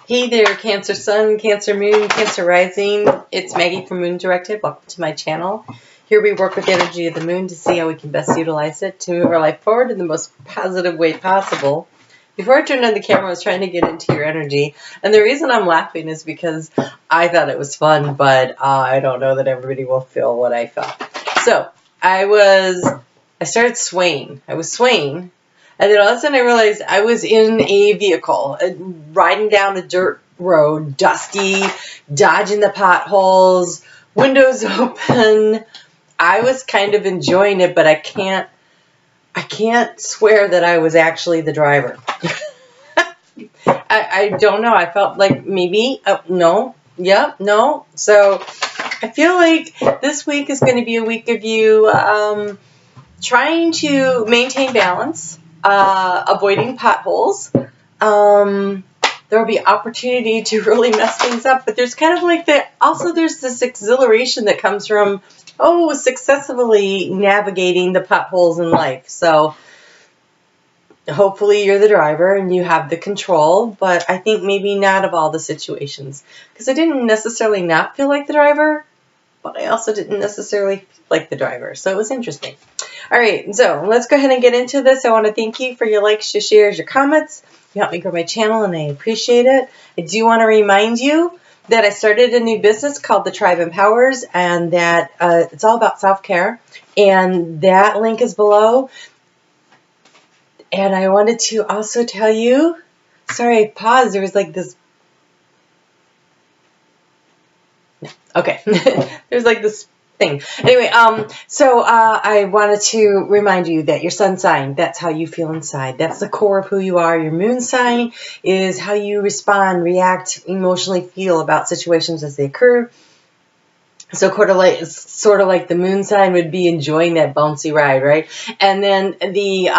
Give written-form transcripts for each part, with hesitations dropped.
Hey there, Cancer Sun, Cancer Moon, Cancer Rising. It's Maggie from Moon Directed. Welcome to my channel. Here we work with the energy of the moon to see how we can best utilize it to move our life forward in the most positive way possible. Before I turned on the camera, I was trying to get into your energy. And the reason I'm laughing is because I thought it was fun, but I don't know that everybody will feel what I felt. So I started swaying. I was swaying. And then all of a sudden I realized I was in a vehicle, riding down a dirt road, dusty, dodging the potholes, windows open. I was kind of enjoying it, but I can't swear that I was actually the driver. I don't know. I felt like maybe, no, yeah, no. So I feel like this week is going to be a week of you trying to maintain balance. Avoiding potholes. There will be opportunity to really mess things up, but there's kind of like there's this exhilaration that comes from, successfully navigating the potholes in life. So hopefully you're the driver and you have the control, but I think maybe not of all the situations, because I didn't necessarily not feel like the driver, but I also didn't necessarily feel like the driver. So it was interesting. All right, so let's go ahead and get into this. I want to thank you for your likes, your shares, your comments. You help me grow my channel, and I appreciate it. I do want to remind you that I started a new business called The Tribe Empowers, and that it's all about self-care, and that link is below. And I wanted to also tell you, sorry, I paused. There was like this. No, okay. There's like this thing. Anyway, so I wanted to remind you that your sun sign, that's how you feel inside. That's the core of who you are. Your moon sign is how you respond, react, emotionally feel about situations as they occur. So sort of like the moon sign would be enjoying that bouncy ride, right? And then the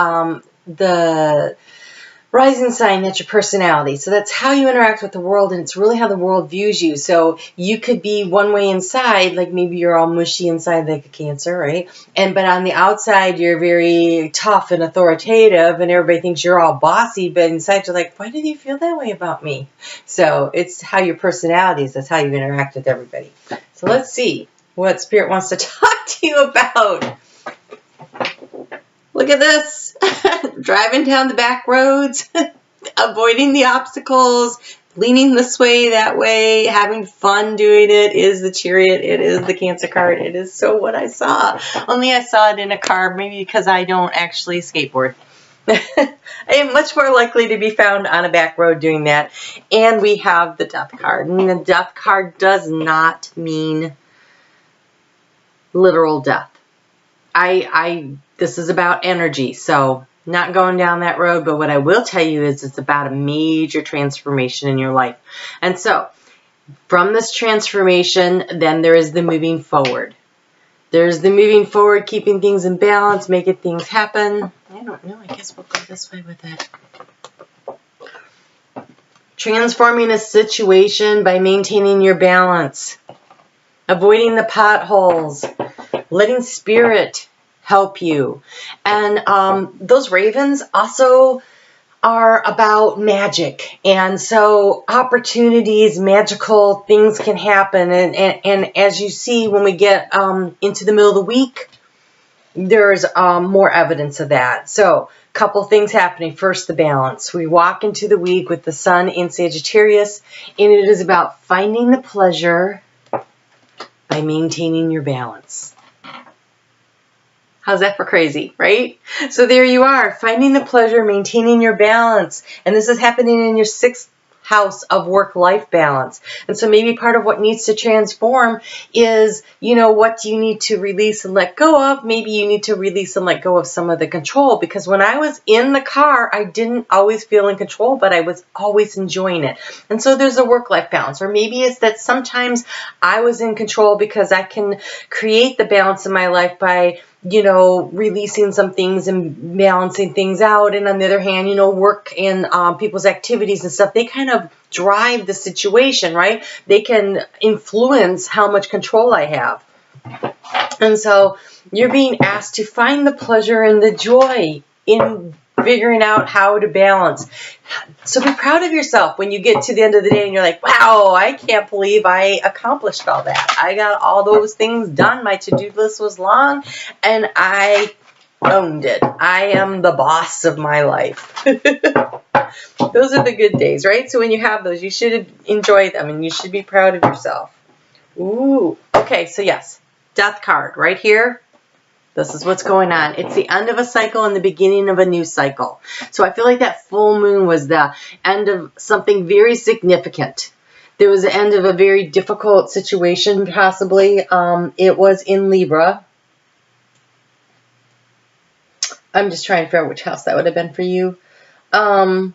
rising sign, that's your personality. So that's how you interact with the world, and it's really how the world views you. So you could be one way inside, like maybe you're all mushy inside like a Cancer, right? But on the outside, you're very tough and authoritative, and everybody thinks you're all bossy, but inside you're like, why do they feel that way about me? So it's how your personality is. That's how you interact with everybody. So let's see what Spirit wants to talk to you about. Look at this. Driving down the back roads, avoiding the obstacles, leaning this way, that way, having fun doing it is the Chariot. It is the Cancer card. It is so what I saw. Only I saw it in a car, maybe because I don't actually skateboard. I am much more likely to be found on a back road doing that. And we have the Death card. And the Death card does not mean literal death. This is about energy, so not going down that road, but what I will tell you is it's about a major transformation in your life. And so from this transformation, then there is the moving forward. There's the moving forward, keeping things in balance, making things happen. I don't know, I guess we'll go this way with it. Transforming a situation by maintaining your balance, avoiding the potholes, letting Spirit help you. And those ravens also are about magic. And so opportunities, magical things can happen. And as you see, when we get into the middle of the week, there's more evidence of that. So a couple things happening. First, the balance. We walk into the week with the sun in Sagittarius, and it is about finding the pleasure by maintaining your balance. How's that for crazy, right? So there you are, finding the pleasure, maintaining your balance. And this is happening in your 6th house of work-life balance. And so maybe part of what needs to transform is, what do you need to release and let go of? Maybe you need to release and let go of some of the control, because when I was in the car, I didn't always feel in control, but I was always enjoying it. And so there's a work-life balance. Or maybe it's that sometimes I was in control because I can create the balance in my life by releasing some things and balancing things out. And on the other hand, work and people's activities and stuff, they kind of drive the situation, right? They can influence how much control I have. And so you're being asked to find the pleasure and the joy in figuring out how to balance. So be proud of yourself when you get to the end of the day and you're like, wow, I can't believe I accomplished all that. I got all those things done. My to-do list was long and I owned it. I am the boss of my life. Those are the good days, right? So when you have those, you should enjoy them and you should be proud of yourself. Ooh, okay, so yes, Death card right here. This is what's going on. It's the end of a cycle and the beginning of a new cycle. So I feel like that full moon was the end of something very significant. There was the end of a very difficult situation, possibly. It was in Libra. I'm just trying to figure out which house that would have been for you. Oh,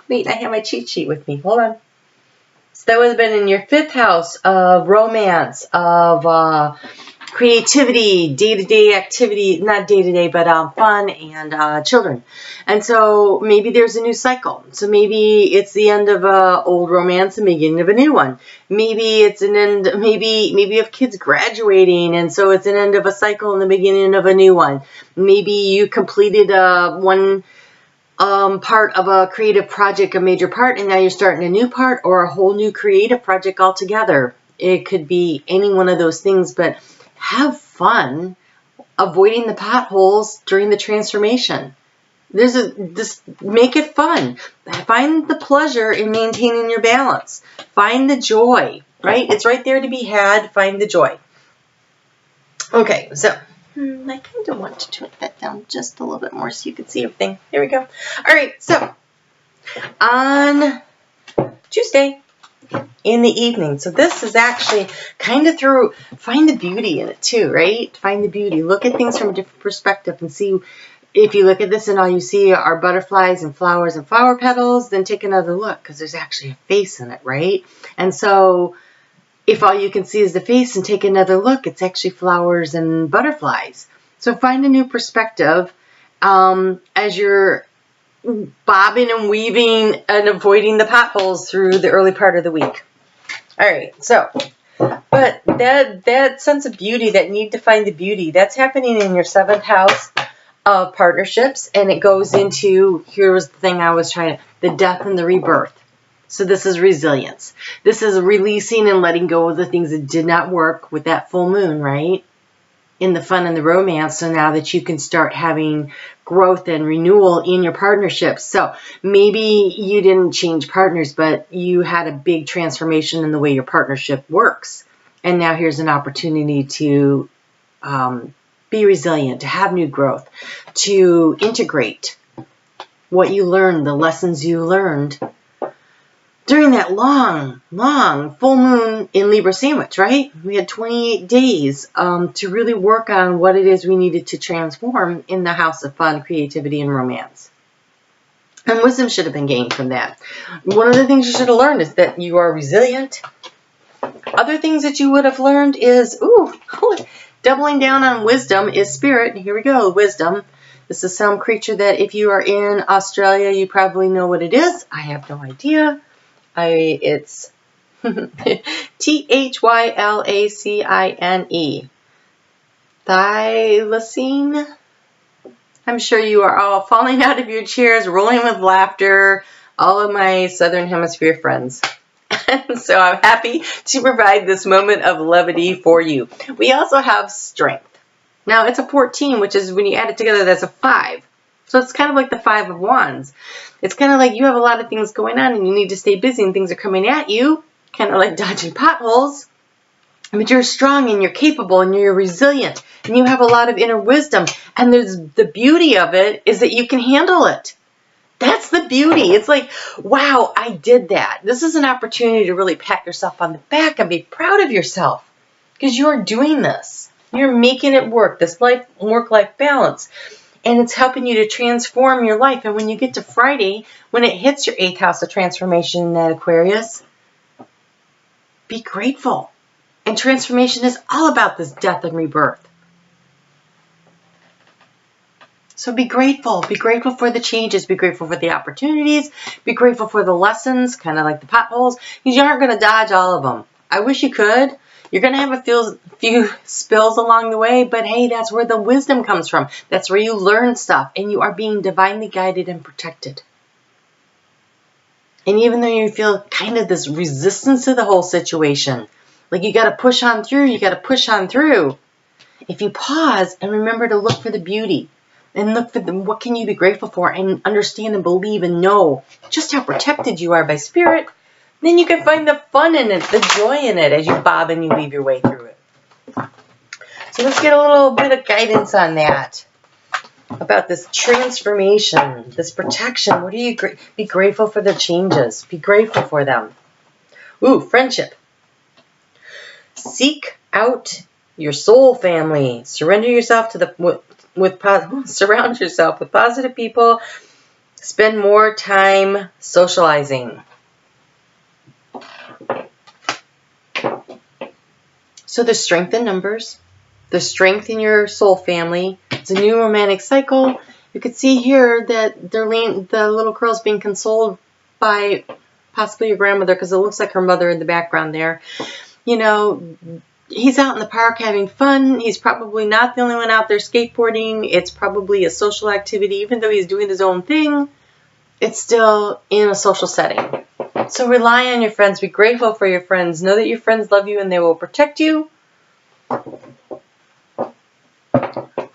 wait, I have my cheat sheet with me. Hold on. So that would have been in your 5th house of romance, of creativity, day-to-day activity, not day-to-day, but fun and children. And so maybe there's a new cycle. So maybe it's the end of a old romance and beginning of a new one. Maybe it's an end, maybe you have kids graduating and so it's an end of a cycle and the beginning of a new one. Maybe you completed one part of a creative project, a major part, and now you're starting a new part or a whole new creative project altogether. It could be any one of those things, but have fun avoiding the potholes during the transformation. Just make it fun. Find the pleasure in maintaining your balance. Find the joy, right? It's right there to be had. Find the joy. Okay, so I kind of want to turn that down just a little bit more so you can see everything. There we go. All right, so on Tuesday in the evening. So this is actually kind of through, find the beauty in it too, right? Find the beauty. Look at things from a different perspective and see, if you look at this and all you see are butterflies and flowers and flower petals, then take another look because there's actually a face in it, right? And so if all you can see is the face and take another look, it's actually flowers and butterflies. So find a new perspective as you're bobbing and weaving and avoiding the potholes through the early part of the week. All right, so, but that sense of beauty, that need to find the beauty, that's happening in your 7th house of partnerships, and it goes into, here was the thing I was trying to, the death and the rebirth. So this is resilience. This is releasing and letting go of the things that did not work with that full moon, right? In the fun and the romance, so now that you can start having growth and renewal in your partnerships. So maybe you didn't change partners, but you had a big transformation in the way your partnership works. And now here's an opportunity to be resilient, to have new growth, to integrate what you learned, the lessons you learned during that long, long full moon in Libra sandwich, right? We had 28 days to really work on what it is we needed to transform in the house of fun, creativity, and romance. And wisdom should have been gained from that. One of the things you should have learned is that you are resilient. Other things that you would have learned is, doubling down on wisdom is spirit. Here we go, wisdom. This is some creature that if you are in Australia, you probably know what it is. I have no idea. It's Thylacine. Thylacine. I'm sure you are all falling out of your chairs, rolling with laughter, all of my Southern Hemisphere friends. And so I'm happy to provide this moment of levity for you. We also have strength. Now it's a 14, which is when you add it together, that's a 5. So it's kind of like the 5 of Wands. It's kind of like you have a lot of things going on and you need to stay busy and things are coming at you, kind of like dodging potholes. But you're strong and you're capable and you're resilient and you have a lot of inner wisdom. And there's the beauty of it is that you can handle it. That's the beauty. It's like, wow, I did that. This is an opportunity to really pat yourself on the back and be proud of yourself because you're doing this. You're making it work, this work-life balance. And it's helping you to transform your life. And when you get to Friday, when it hits your 8th house of transformation in that Aquarius, be grateful. And transformation is all about this death and rebirth. So be grateful. Be grateful for the changes. Be grateful for the opportunities. Be grateful for the lessons, kind of like the potholes, because you aren't going to dodge all of them. I wish you could. You're going to have a few spills along the way, but hey, that's where the wisdom comes from. That's where you learn stuff, and you are being divinely guided and protected. And even though you feel kind of this resistance to the whole situation, like you got to push on through, you got to push on through. If you pause and remember to look for the beauty and look for what can you be grateful for, and understand and believe and know just how protected you are by spirit, then you can find the fun in it, the joy in it as you bob and you weave your way through it. So let's get a little bit of guidance on that. About this transformation, this protection. What do you be grateful for the changes? Be grateful for them. Ooh, friendship. Seek out your soul family. Surrender yourself to surround yourself with positive people. Spend more time socializing. So there's strength in numbers. There's strength in your soul family. It's a new romantic cycle. You can see here that the little girl's being consoled by possibly your grandmother, because it looks like her mother in the background there. You know, he's out in the park having fun. He's probably not the only one out there skateboarding. It's probably a social activity. Even though he's doing his own thing, it's still in a social setting. So rely on your friends. Be grateful for your friends. Know that your friends love you and they will protect you.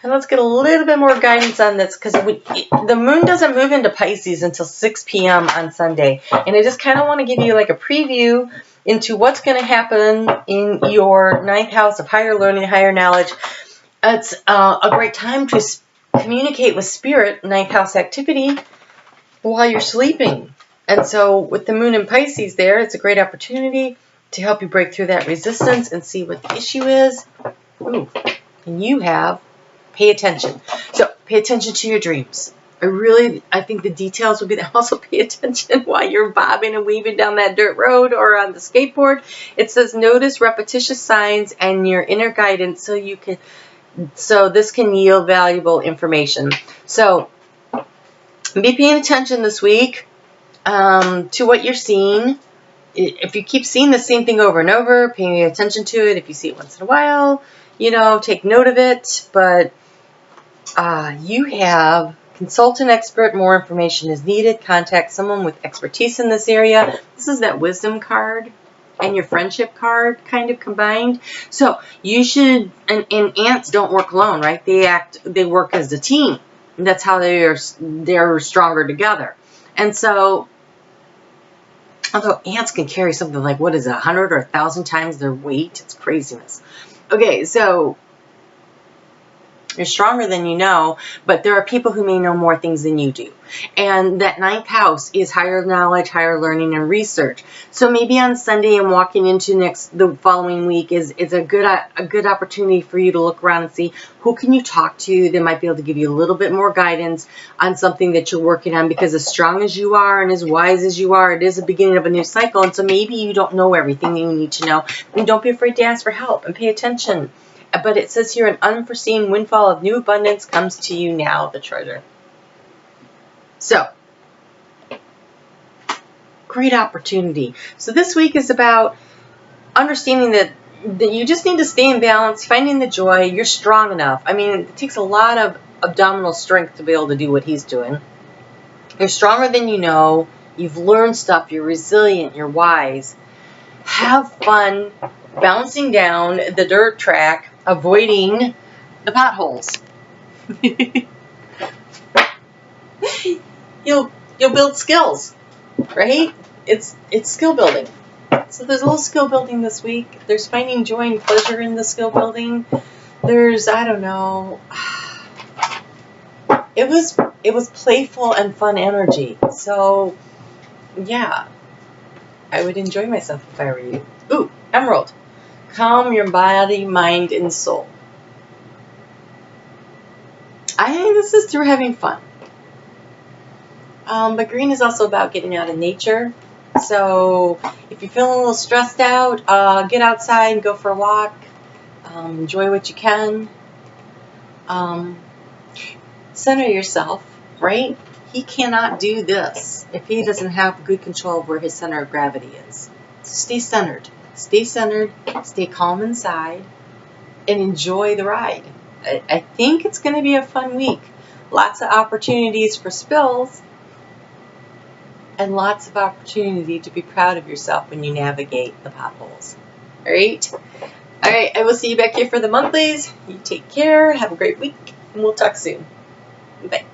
And let's get a little bit more guidance on this, because the moon doesn't move into Pisces until 6 p.m. on Sunday. And I just kind of want to give you like a preview into what's going to happen in your 9th house of higher learning, higher knowledge. It's a great time to communicate with spirit, 9th house activity, while you're sleeping. And so with the moon in Pisces there, it's a great opportunity to help you break through that resistance and see what the issue is. Ooh, and you have pay attention. So pay attention to your dreams. I think the details would be that. Also pay attention while you're bobbing and weaving down that dirt road or on the skateboard. It says notice repetitious signs and your inner guidance so this can yield valuable information. So be paying attention this week to what you're seeing. If you keep seeing the same thing over and over, paying attention to it. If you see it once in a while, take note of it. But you have consult an expert. More information is needed. Contact someone with expertise in this area. This is that wisdom card and your friendship card kind of combined. So you should, and ants don't work alone, right? They work as a team. And that's how they're stronger together. And so, although ants can carry something like, 100 or 1,000 times their weight. It's craziness. Okay, so you're stronger than you know, but there are people who may know more things than you do. And that 9th house is higher knowledge, higher learning, and research. So maybe on Sunday and walking into the following week is a good opportunity for you to look around and see who can you talk to that might be able to give you a little bit more guidance on something that you're working on. Because as strong as you are and as wise as you are, it is the beginning of a new cycle. And so maybe you don't know everything that you need to know. And don't be afraid to ask for help and pay attention. But it says here, an unforeseen windfall of new abundance comes to you now, the treasure. So, great opportunity. So this week is about understanding that you just need to stay in balance, finding the joy. You're strong enough. I mean, it takes a lot of abdominal strength to be able to do what he's doing. You're stronger than you know. You've learned stuff. You're resilient. You're wise. Have fun bouncing down the dirt track, avoiding the potholes. You'll build skills, right? It's skill building. So there's a little skill building this week. There's finding joy and pleasure in the skill building. There's, I don't know. It was playful and fun energy. So yeah, I would enjoy myself if I were you. Ooh, emerald. Calm your body, mind, and soul. I think this is through having fun. But green is also about getting out in nature. So if you're feeling a little stressed out, get outside and go for a walk. Enjoy what you can. Center yourself, right? He cannot do this if he doesn't have good control of where his center of gravity is. So stay centered. stay centered, stay calm inside, and enjoy the ride. I think it's going to be a fun week. Lots of opportunities for spills, and lots of opportunity to be proud of yourself when you navigate the potholes. All right? All right, I will see you back here for the monthlies. You take care, have a great week, and we'll talk soon. Bye.